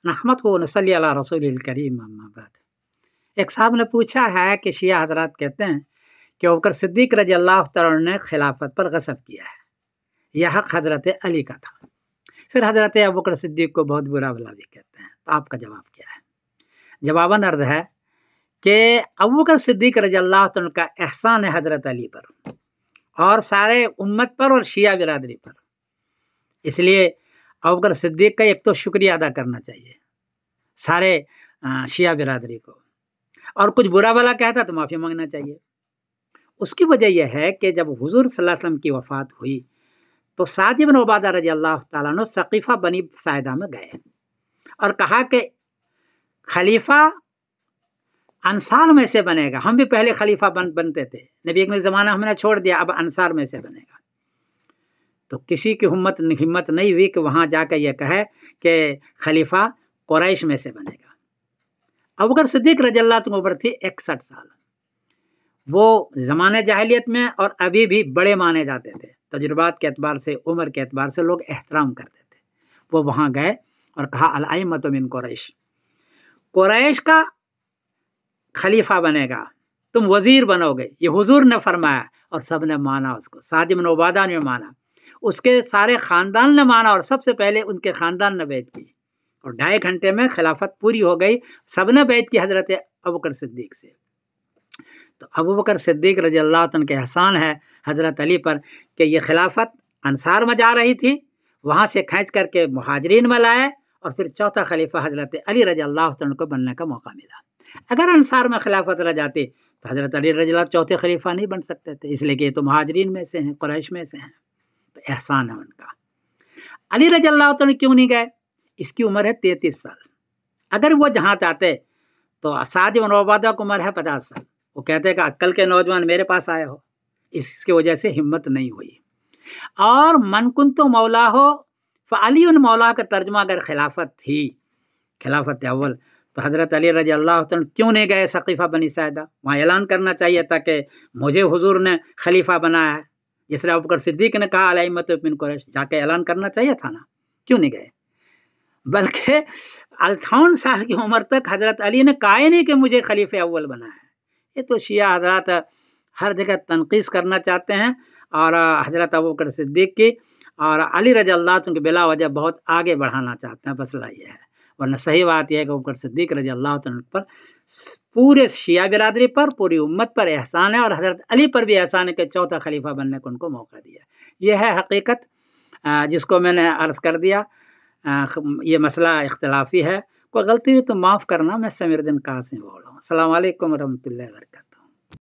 नहमदुहु व नसल्ली अला रसूलिल करीम अम्मा बाद। एक साहब ने पूछा है कि शिया हजरात कहते हैं कि अबू बकर सिद्दीक रजी अल्लाह तआला अन्हु ने खिलाफत पर गज़ब किया है, यह हक हजरत अली का था। फिर हजरत अबू बकर सिद्दीक को बहुत बुरा भला भी कहते हैं। तो आपका जवाब क्या है? जवाबन अर्ज़ है कि अबू बकर सिद्दीक रजी अल्लाह तआला अन्हु का एहसान है हजरत अली पर और सारे उम्मत पर और शिया बिरादरी पर। इसलिए अबू बकर सिद्दीक का एक तो शुक्रिया अदा करना चाहिए सारे शिया बिरादरी को, और कुछ बुरा भला कहता तो माफ़ी मांगना चाहिए। उसकी वजह यह है कि जब हुजूर सल्लल्लाहु अलैहि वसल्लम की वफ़ात हुई तो साद इब्न उबादा रजी अल्लाह तआला अन्हु सकीफ़ा बनी साइदा में गए और कहा कि खलीफा अंसार में से बनेगा। हम भी पहले खलीफा बनते थे, नबी के ज़माना हमने छोड़ दिया, अब अंसार में से बनेगा। तो किसी की हिम्मत नहीं हुई कि वहाँ जाकर यह कहे कि खलीफा कुरैश में से बनेगा। अबू बकर सिद्दीक रज़ी अल्लाह तआला उम्र थी 61 साल। वो ज़माने जाहिलियत में और अभी भी बड़े माने जाते थे, तजुर्बात के एतबार से, उम्र के एतबार से लोग एहतराम करते थे। वो वहाँ गए और कहा अल अइम्मतु मिन कुरैश, कुरैश का खलीफा बनेगा, तुम वजीर बनोगे, ये हुजूर ने फरमाया। और सब ने माना उसको। साद इब्न उबादा ने माना, उसके सारे ख़ानदान ने माना और सबसे पहले उनके ख़ानदान ने बैत की और 2.5 घंटे में खिलाफत पूरी हो गई। सब ने बैत की हज़रत अबू बकर सिद्दीक से। तो अबू बकर सिद्दीक रज़ी अल्लाह तआला के एहसान है हज़रत अली पर कि ये खिलाफत अंसार में जा रही थी, वहाँ से खींच करके मुहाजिरीन में लाए और फिर चौथा खलीफा हज़रत अली रज़ी अल्लाह तआला को बनने का मौका मिला। अगर अंसार में खिलाफत रह जाती तो हज़रत अली रज़ी अल्लाह चौथे खलीफा नहीं बन सकते थे, इसलिए कि ये तो मुहाजिरीन में से हैं, कुरैश में से हैं। तो एहसान है उनका। अली रज़ी अल्लाह तआला क्यों नहीं गए? इसकी उम्र है 33 साल। अगर वो जहाँ जाते तो साद इब्न उबादा की उम्र है 50 साल। वो कहते कि अक्ल के नौजवान मेरे पास आए हो, इसकी वजह से हिम्मत नहीं हुई। और मन कुन्तु मौला हो फ़अली उन मौला का तर्जुमा अगर खिलाफत थी, खिलाफत अव्वल, तो हज़रत अली रज़ी अल्लाह तआला क्यों नहीं गए सकीफ़ा बनी साइदा? वहाँ ऐलान करना चाहिए था कि मुझे हुजूर ने खलीफा बनाया है, जिसने अबू बकर सिद्दीक ने कहा अल अइम्मतु मिन कुरैश, जाके ऐलान करना चाहिए था ना, क्यों नहीं गए? बल्कि 58 साल की उम्र तक हज़रत अली ने कहा ही नहीं कि मुझे खलीफे अव्वल बनाया है। ये तो शिया हज़रात हर जगह तनकीस करना चाहते हैं और हज़रत अबू बकर सिद्दीक की और अली रज़ी अल्लाह तआला की बिला वजह बहुत आगे बढ़ाना चाहते हैं, मसला ये है। वरना सही बात यह है कि अबू बकर सिद्दीक रज़ी अल्लाह तआला पर पूरे शिया बिरादरी पर, पूरी उम्मत पर एहसान है और हज़रत अली पर भी एहसान है कि चौथा खलीफा बनने को उनको मौका दिया। यह है हकीकत जिसको मैंने अर्ज़ कर दिया। ये मसला इख्तिलाफ़ी है, कोई गलती हुई तो माफ़ करना। मैं समीरुद्दीन कासिम बोल रहा हूँ। अस्सलामु अलैकुम व रहमतुल्लाहि व बरकातहू।